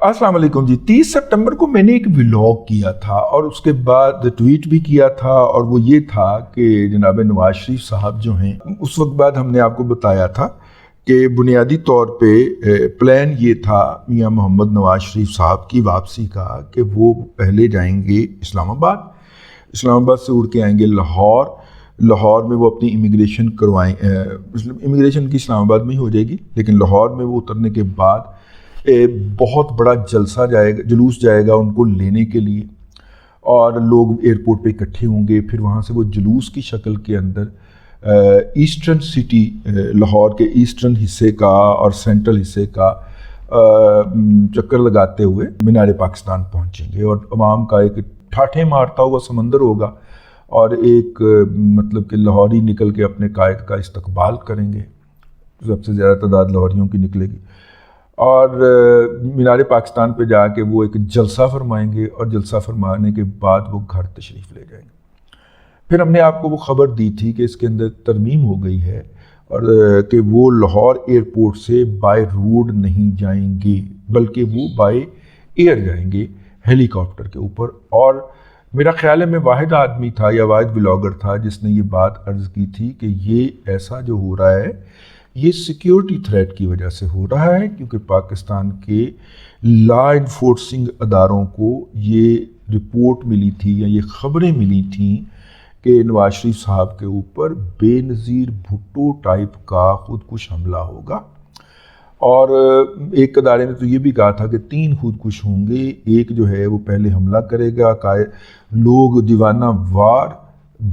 अस्सलाम वालेकुम जी। 30 सितंबर को मैंने एक व्लॉग किया था और उसके बाद ट्वीट भी किया था, और वो ये था कि जनाब नवाज शरीफ साहब जो हैं, उस वक्त बाद हमने आपको बताया था कि बुनियादी तौर पे प्लान ये था मियां मोहम्मद नवाज शरीफ साहब की वापसी का कि वो पहले जाएंगे इस्लामाबाद, इस्लामाबाद से उड़ के आएंगे लाहौर, लाहौर में वो अपनी इमिग्रेशन करवाएं, इमिग्रेशन की इस्लामाबाद में ही हो जाएगी, लेकिन लाहौर में वो उतरने के बाद बहुत बड़ा जलसा जाएगा, जुलूस जाएगा उनको लेने के लिए, और लोग एयरपोर्ट पे इकट्ठे होंगे। फिर वहाँ से वो जुलूस की शक्ल के अंदर ईस्टर्न सिटी, लाहौर के ईस्टर्न हिस्से का और सेंट्रल हिस्से का चक्कर लगाते हुए मीनार पाकिस्तान पहुँचेंगे, और अवाम का एक ठाठे मारता हुआ समंदर होगा, और एक मतलब कि लाहौरी निकल के अपने कायद का इस्तकबाल करेंगे। सबसे ज़्यादा तादाद लाहौरियों की निकलेगी, और मीनार पाकिस्तान पे जाके वो एक जलसा फरमाएंगे, और जलसा फरमाने के बाद वो घर तशरीफ़ ले जाएंगे। फिर हमने आपको वो ख़बर दी थी कि इसके अंदर तरमीम हो गई है, और कि वो लाहौर एयरपोर्ट से बाय रोड नहीं जाएंगे, बल्कि वो बाय एयर जाएंगे, हेलीकॉप्टर के ऊपर। और मेरा ख्याल है मैं वाहिद आदमी था या वाहिद ब्लॉगर था जिसने ये बात अर्ज़ की थी कि ये ऐसा जो हो रहा है ये सिक्योरिटी थ्रेट की वजह से हो रहा है, क्योंकि पाकिस्तान के लॉ इन्फोर्सिंग अदारों को ये रिपोर्ट मिली थी या ये ख़बरें मिली थी कि नवाज शरीफ साहब के ऊपर बेनज़ीर भुट्टो टाइप का खुदकुश हमला होगा। और एक अदारे ने तो ये भी कहा था कि 3 खुदकुश होंगे, एक जो है वो पहले हमला करेगा, लोग दीवाना वार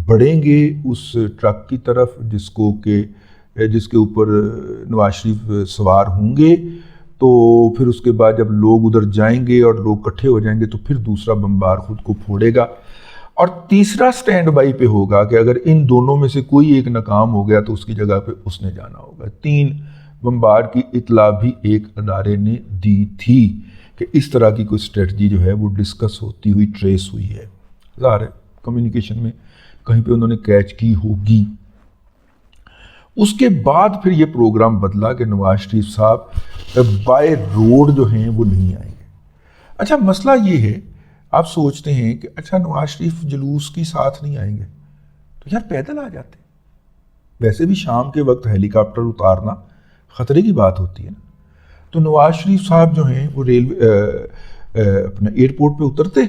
बढ़ेंगे उस ट्रक की तरफ जिसके ऊपर नवाज शरीफ सवार होंगे, तो फिर उसके बाद जब लोग उधर जाएंगे और लोग इकट्ठे हो जाएंगे तो फिर दूसरा बमबार खुद को फोड़ेगा, और तीसरा स्टैंड बाई पे होगा कि अगर इन दोनों में से कोई एक नाकाम हो गया तो उसकी जगह पे उसने जाना होगा। 3 बमबार की इतला भी एक अदारे ने दी थी कि इस तरह की कोई स्ट्रेटजी जो है वो डिस्कस होती हुई ट्रेस हुई है। ज़ाहिर है कम्युनिकेशन में कहीं पे उन्होंने कैच की होगी। उसके बाद फिर ये प्रोग्राम बदला कि नवाज शरीफ साहब बाय रोड जो हैं वो नहीं आएंगे। अच्छा, मसला ये है, आप सोचते हैं कि अच्छा नवाज शरीफ जुलूस की साथ नहीं आएंगे तो यार पैदल आ जाते। वैसे भी शाम के वक्त हेलीकॉप्टर उतारना ख़तरे की बात होती है ना। तो नवाज शरीफ साहब जो हैं वो अपने एयरपोर्ट पे उतरते,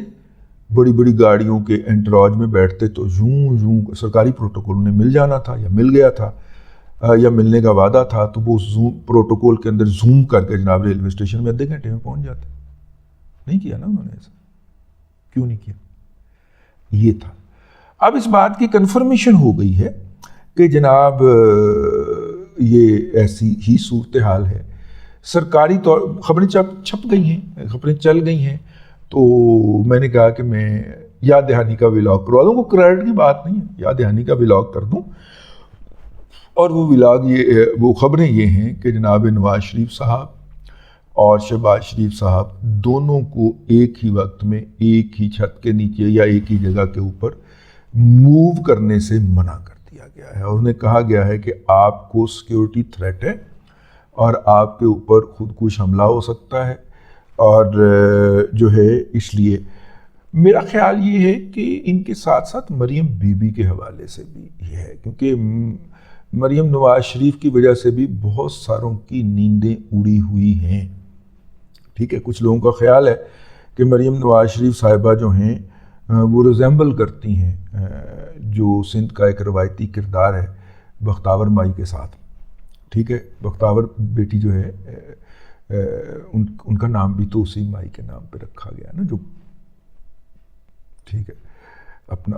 बड़ी बड़ी गाड़ियों के एंटराज में बैठते, तो यूं सरकारी प्रोटोकॉल उन्हें मिल जाना था या मिल गया था या मिलने का वादा था, तो वो जूम प्रोटोकॉल के अंदर जूम करके जनाब रेलवे स्टेशन में आधे घंटे में पहुंच जाते। नहीं किया ना उन्होंने ऐसा, क्यों नहीं किया? ये था। अब इस बात की कंफर्मेशन हो गई है कि जनाब ये ऐसी ही सूरत हाल है। सरकारी तौर खबरें छप गई हैं, खबरें चल गई हैं, तो मैंने कहा कि मैं याद दहानी का व्लॉग करवा दूँ। वो क्रेडिट की बात नहीं है, याद दहानी का व्लॉग कर दूँ। और वो व्लॉग वो खबरें ये हैं कि जनाब नवाज शरीफ साहब और शहबाज शरीफ साहब दोनों को एक ही वक्त में एक ही छत के नीचे या एक ही जगह के ऊपर मूव करने से मना कर दिया गया है, और उन्हें कहा गया है कि आपको सिक्योरिटी थ्रेट है और आपके ऊपर खुदकुश हमला हो सकता है, और जो है इसलिए मेरा ख्याल ये है कि इनके साथ साथ मरियम बीबी के हवाले से भी ये है, क्योंकि मरियम नवाज शरीफ की वजह से भी बहुत सारों की नींदें उड़ी हुई हैं। ठीक है, कुछ लोगों का ख्याल है कि मरियम नवाज शरीफ साहिबा जो हैं वो रिजेंबल करती हैं जो सिंध का एक रवायती किरदार है बख्तावर माई के साथ। ठीक है, बख्तावर बेटी जो है उनका नाम भी तो उसी माई के नाम पे रखा गया ना, जो ठीक है अपना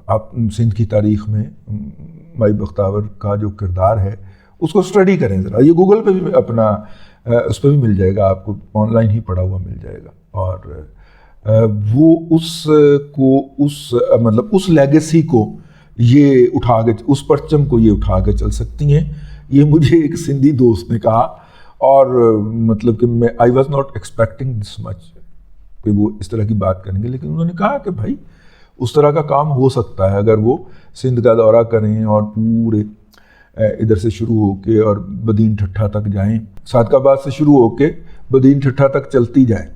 आप सिंध की तारीख़ में माई बख्तावर का जो किरदार है उसको स्टडी करें ज़रा, ये गूगल पे भी अपना उस पर भी मिल जाएगा, आपको ऑनलाइन ही पढ़ा हुआ मिल जाएगा। और वो मतलब उस लेगेसी को ये उठा के, उस परचम को ये उठा के चल सकती हैं। ये मुझे एक सिंधी दोस्त ने कहा, और मतलब कि मैं I was not expecting this much कि वो इस तरह की बात करेंगे, लेकिन उन्होंने कहा कि भाई उस तरह का काम हो सकता है अगर वो सिंध का दौरा करें और पूरे इधर से शुरू होके और बदीन ठट्ठा तक जाएं, सादकाबाद से शुरू होके बदीन ठट्ठा तक चलती जाएं,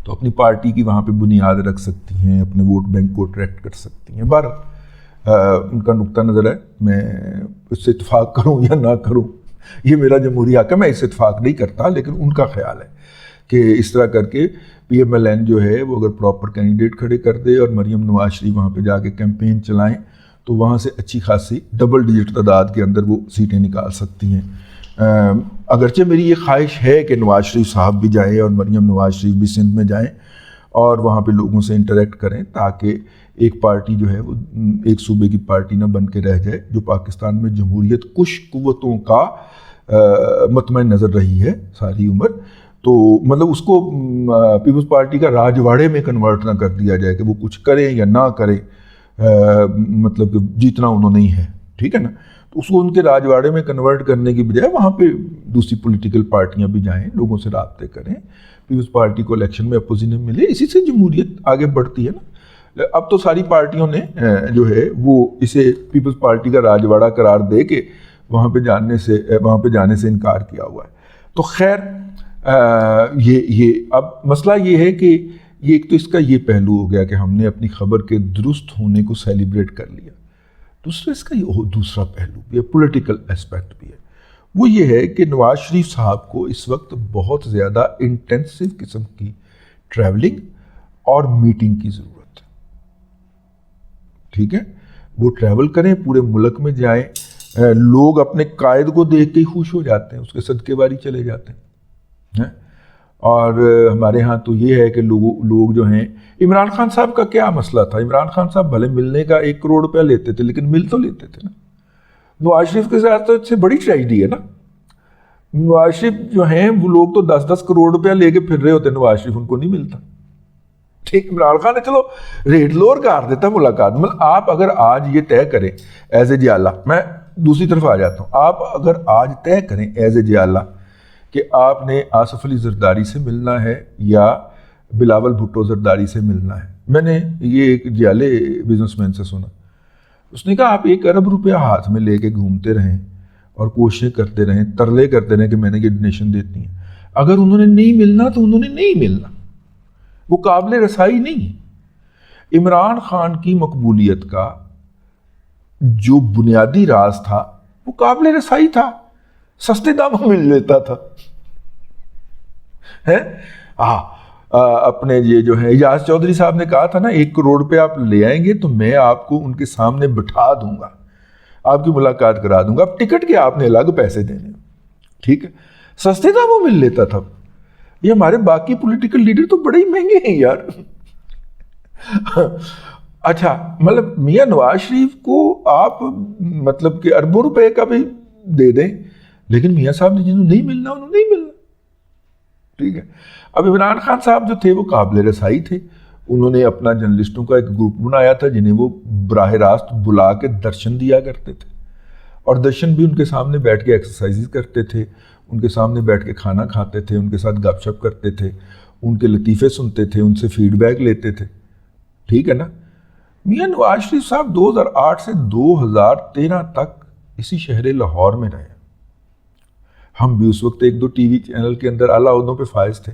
تو اپنی پارٹی کی وہاں پہ بنیاد رکھ سکتی ہیں، اپنے ووٹ بینک کو اٹریکٹ کر سکتی ہیں. بہرحال ان کا نقطہ نظر ہے، میں اس سے اتفاق کروں یا نہ کروں یہ میرا جمہوری حق ہے، میں اس سے اتفاق نہیں کرتا، لیکن ان کا خیال ہے کہ اس طرح کر کے پی ایم ایل این جو ہے وہ اگر پراپر کینڈیڈیٹ کھڑے کر دے اور مریم نواز شریف وہاں پہ جا کے کیمپین چلائیں تو وہاں سے اچھی خاصی ڈبل ڈیجٹ تعداد کے اندر وہ سیٹیں نکال سکتی ہیں. اگرچہ میری یہ خواہش ہے کہ نواز شریف صاحب بھی جائیں اور مریم نواز شریف بھی سندھ میں جائیں اور وہاں پہ لوگوں سے انٹریکٹ کریں، تاکہ ایک پارٹی جو ہے وہ ایک صوبے کی پارٹی نہ بن کے رہ جائے جو پاکستان میں جمہوریت کش قوتوں کا مطمع نظر رہی ہے ساری عمر. تو مطلب اس کو پیپلز پارٹی کا راجواڑے میں کنورٹ نہ کر دیا جائے کہ وہ کچھ کریں یا نہ کریں، مطلب کہ جیتنا انہوں نے ہی ہے، ٹھیک ہے نا. تو اس کو ان کے راجواڑے میں کنورٹ کرنے کی بجائے وہاں پہ دوسری پولیٹیکل پارٹیاں بھی جائیں، لوگوں سے رابطے کریں، پیپلز پارٹی کو الیکشن میں اپوزیشن ملے، اسی سے جمہوریت آگے بڑھتی ہے نا. اب تو ساری پارٹیوں نے جو ہے وہ اسے پیپلز پارٹی کا راجواڑہ قرار دے کے وہاں پہ جانے سے انکار کیا ہوا ہے. تو خیر یہ اب مسئلہ یہ ہے کہ یہ ایک تو اس کا یہ پہلو ہو گیا کہ ہم نے اپنی خبر کے درست ہونے کو سیلیبریٹ کر لیا. دوسرا اس کا یہ دوسرا پہلو بھی ہے، پولیٹیکل اسپیکٹ بھی ہے. وہ یہ ہے کہ نواز شریف صاحب کو اس وقت بہت زیادہ انٹینسو قسم کی ٹریولنگ اور میٹنگ کی ضرورت ہے. ٹھیک ہے، وہ ٹریول کریں، پورے ملک میں جائیں. لوگ اپنے قائد کو دیکھ کے ہی خوش ہو جاتے ہیں، اس کے صدقے باری چلے جاتے ہیں. اور ہمارے ہاں تو یہ ہے کہ لوگ جو ہیں، عمران خان صاحب کا کیا مسئلہ تھا؟ عمران خان صاحب بھلے ملنے کا 1 کروڑ روپیہ لیتے تھے، لیکن مل تو لیتے تھے نا. نواز شریف کے ساتھ تو اس سے بڑی ٹریجڈی ہے نا. نواز شریف جو ہیں وہ لوگ تو 10-10 کروڑ روپیہ لے کے پھر رہے ہوتے، نواز شریف ان کو نہیں ملتا. ٹھیک، عمران خان نے چلو ریٹ لوور کر دیتا ملاقات. مطلب آپ اگر آج یہ طے کریں ایز اے جیالہ، میں دوسری طرف آ جاتا ہوں، آپ اگر آج طے کریں ایز اے جیالہ کہ آپ نے آصف علی زرداری سے ملنا ہے یا بلاول بھٹو زرداری سے ملنا ہے. میں نے یہ ایک جیالے بزنس مین سے سنا، اس نے کہا آپ 1 ارب روپیہ ہاتھ میں لے کے گھومتے رہیں اور کوششیں کرتے رہیں، ترلے کرتے رہیں کہ میں نے یہ ڈونیشن دیتی ہیں، اگر انہوں نے نہیں ملنا تو انہوں نے نہیں ملنا، وہ قابل رسائی نہیں. عمران خان کی مقبولیت کا جو بنیادی راز تھا وہ قابل رسائی تھا، سستے داموں مل لیتا تھا. اپنے یہ جو ہے اجاز چودھری صاحب نے کہا تھا نا 1 کروڑ روپے آپ لے آئیں گے تو میں آپ کو ان کے سامنے بٹھا دوں گا، آپ کی ملاقات کرا دوں گا، اب ٹکٹ کے آپ نے الگ پیسے دینے. ٹھیک ہے، سستے داموں مل لیتا تھا. یہ ہمارے باقی پولیٹیکل لیڈر تو بڑے ہی مہنگے ہیں یار. اچھا، مطلب میاں نواز شریف کو آپ مطلب کہ اربوں روپے کا بھی دے دیں، لیکن میاں صاحب نے جنہوں نہیں ملنا انہوں نہیں ملنا. ٹھیک ہے. اب عمران خان صاحب جو تھے وہ قابل رسائی تھے. انہوں نے اپنا جرنلسٹوں کا ایک گروپ بنایا تھا جنہیں وہ براہ راست بلا کے درشن دیا کرتے تھے، اور درشن بھی ان کے سامنے بیٹھ کے ایکسرسائز کرتے تھے، ان کے سامنے بیٹھ کے کھانا کھاتے تھے، ان کے ساتھ گپ شپ کرتے تھے، ان کے لطیفے سنتے تھے، ان سے فیڈ بیک لیتے تھے. ٹھیک ہے نا. میاں نواز شریف صاحب 2008 سے 2013 تک اسی شہر لاہور میں رہے. ہم بھی اس وقت 1-2 ٹی وی چینل کے اندر اعلیٰ عہدوں پہ فائز تھے.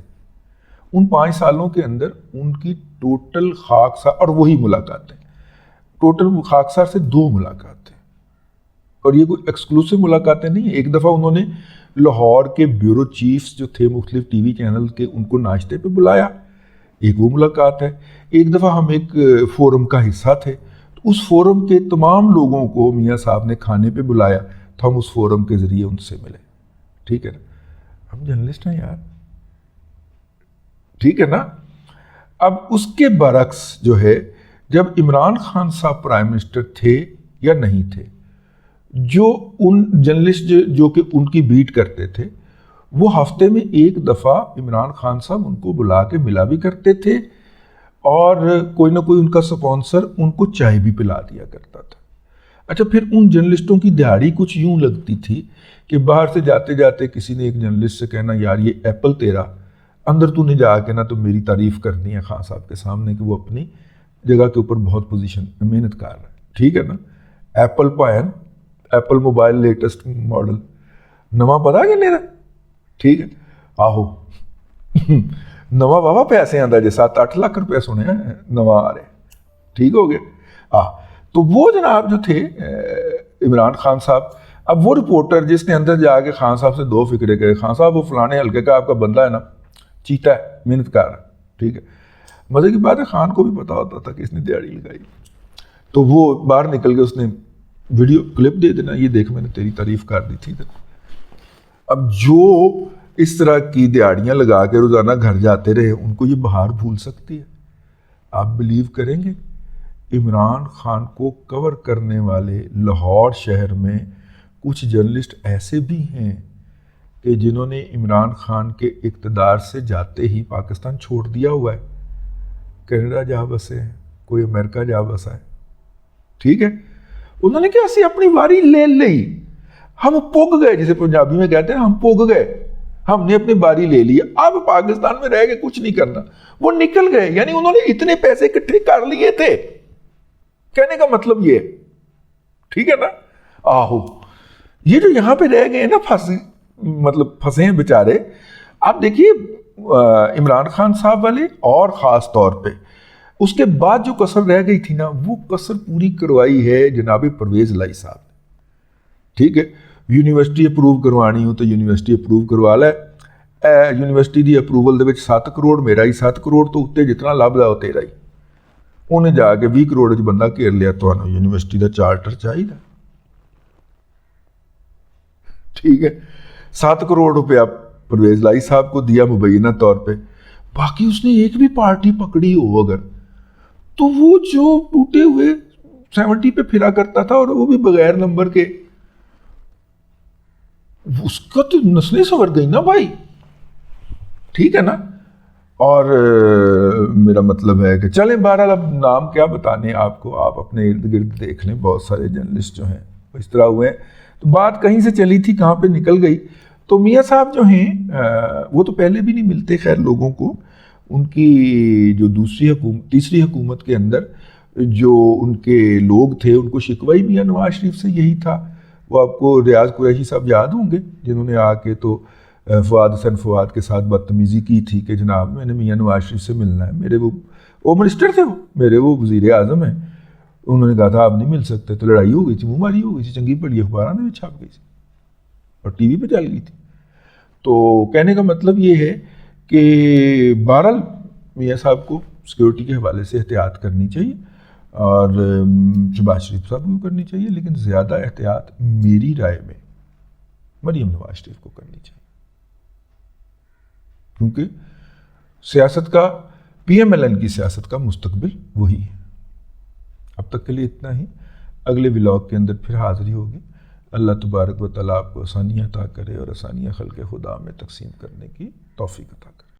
ان 5 سالوں کے اندر ان کی ٹوٹل خاکسار، اور وہی ملاقاتیں، ٹوٹل خاکسار سے 2 ملاقاتیں، اور یہ کوئی ایکسکلوسیو ملاقاتیں نہیں ہیں. ایک دفعہ انہوں نے لاہور کے بیورو چیفز جو تھے مختلف ٹی وی چینل کے، ان کو ناشتے پہ بلایا، ایک وہ ملاقات ہے. ایک دفعہ ہم ایک فورم کا حصہ تھے، تو اس فورم کے تمام لوگوں کو میاں صاحب نے کھانے پہ بلایا، تو ہم اس فورم کے ذریعے ان سے ملے. ٹھیک ہے نا. ہم جرنلسٹ ہیں یار. ٹھیک ہے نا. اب اس کے برعکس جو ہے، جب عمران خان صاحب پرائم منسٹر تھے یا نہیں تھے، جو ان جرنلسٹ جو کہ ان کی بیٹ کرتے تھے، وہ ہفتے میں 1 دفعہ عمران خان صاحب ان کو بلا کے ملا بھی کرتے تھے، اور کوئی نہ کوئی ان کا سپانسر ان کو چائے بھی پلا دیا کرتا تھا. اچھا، پھر ان جرنلسٹوں کی دیہڑی کچھ یوں لگتی تھی کہ باہر سے جاتے جاتے کسی نے ایک جرنلسٹ سے کہنا، یار یہ ایپل تیرا، اندر تو نے جا کے نا تو میری تعریف کرنی ہے خان صاحب کے سامنے کہ وہ اپنی جگہ کے اوپر بہت پوزیشن محنت کر رہا ہے. ٹھیک ہے نا. Apple pine, apple mobile latest model نواں پتا کہ نہیں رہا. ٹھیک ہے. آہو नवा वावा पैसे आंदा जे 7-8 लाख रुपया सुने नवा आ रहे, ठीक हो गया। तो वो जनाब जो थे इमरान खान साहब, अब वो रिपोर्टर जिसने अंदर जाके खान साहब से दो फिक्रे करे, खान साहब वो फलाने हल्के का आपका बंदा है ना, चीता है, मेहनत कर रहा है, ठीक है। मज़े की बात है खान को भी पता होता था कि इसने दिहाड़ी लगाई, तो वो बाहर निकल के उसने वीडियो क्लिप दे देना, ये देख मैंने तेरी तारीफ कर दी थी। अब जो इस तरह की दिहाड़ियाँ लगा के रोज़ाना घर जाते रहे, उनको ये बहार भूल सकती है? आप बिलीव करेंगे इमरान खान को कवर करने वाले लाहौर शहर में कुछ जर्नलिस्ट ऐसे भी हैं कि जिन्होंने इमरान खान के इक़्तिदार से जाते ही पाकिस्तान छोड़ दिया हुआ है, कनाडा जा बसे हैं, कोई अमेरिका जा बसा है, ठीक है। उन्होंने क्या सी अपनी वारी ले ली, हम पुग गए, जिसे पंजाबी में कहते हैं हम पुग गए, हमने अपनी बारी ले ली, अब पाकिस्तान में रह के कुछ नहीं करना, वो निकल गए। यानी उन्होंने इतने पैसे इकट्ठे कर लिए थे, कहने का मतलब ये, ठीक है ना। आहो, ये जो यहां पे रह गए ना फंसे हैं बेचारे। आप देखिए इमरान खान साहब वाले, और ख़ास तौर पे उसके बाद जो कसर रह गई थी ना, वो कसर पूरी करवाई है जनाब परवेज़ लाई साहब ने, ठीक है। यूनिवर्सिटी अप्रूव करवानी हो तो यूनिवर्सिटी अप्रूव करवा लै, यूनिवर्सिटी की अप्रूवल दे विच 7 करोड़ मेरा ही, 7 करोड़ तो उत्ते जितना लभदा वो तेरा ही। उन्हें जाके 20 करोड़ च बंदा घेर लिया, तो यूनिवर्सिटी का चार्टर चाहिए, ठीक है। 7 करोड़ रुपया परवेज़ लाई साहब को दिया मुबैना तौर पे। बाकी उसने एक भी पार्टी पकड़ी हो अगर, तो वो जो टूटे हुए 70 पे फिरा करता था, और वो भी बगैर नंबर के, उसका तो नस्लें संवर गई ना भाई, ठीक है ना। और मेरा मतलब है कि चलें, बहरहाल अब नाम क्या बताने आपको, आप अपने इर्द गिर्द देख लें, बहुत सारे जर्नलिस्ट जो हैं इस तरह हुए हैं। तो बात कहीं से चली थी, कहाँ पे निकल गई। तो मियाँ साहब जो हैं वो तो पहले भी नहीं मिलते खैर लोगों को। उनकी जो तीसरी हुकूमत के अंदर जो उनके लोग थे, उनको शिकवा ही मियाँ नवाज शरीफ से यही था। वो आपको रियाज कुरैशी साहब याद होंगे, जिन्होंने आके तो फवाद हसन फवाद के साथ बदतमीज़ी की थी कि जनाब मैंने मियाँ नवाज शरीफ से मिलना है, मेरे वो मिनिस्टर थे, मेरे वो वज़ीर आज़म हैं। उन्होंने कहा था आप नहीं मिल सकते, तो लड़ाई हो गई थी, मुँहमारी हो गई थी, चंगी बड़ी अखबारों में छप गई थी और टीवी पे चल गई थी। तो कहने का मतलब ये है कि बहरहाल मियाँ साहब को सिक्योरिटी के हवाले से एहतियात करनी चाहिए, और शहबाज शरीफ साहब को करनी चाहिए, लेकिन ज़्यादा एहतियात मेरी राय में मरीम नवाज शरीफ को करनी चाहिए, क्योंकि सियासत का, PMLN की सियासत का मुस्तकबिल वही है। अब तक के लिए इतना ही, अगले व्लॉग के अंदर फिर हाज़िरी होगी। अल्लाह तबारक व तआला आपको आसानियाँ अता करे और आसानियाँ खल्क़े खुदा में तकसीम करने की तौफ़ीक़ अता करे।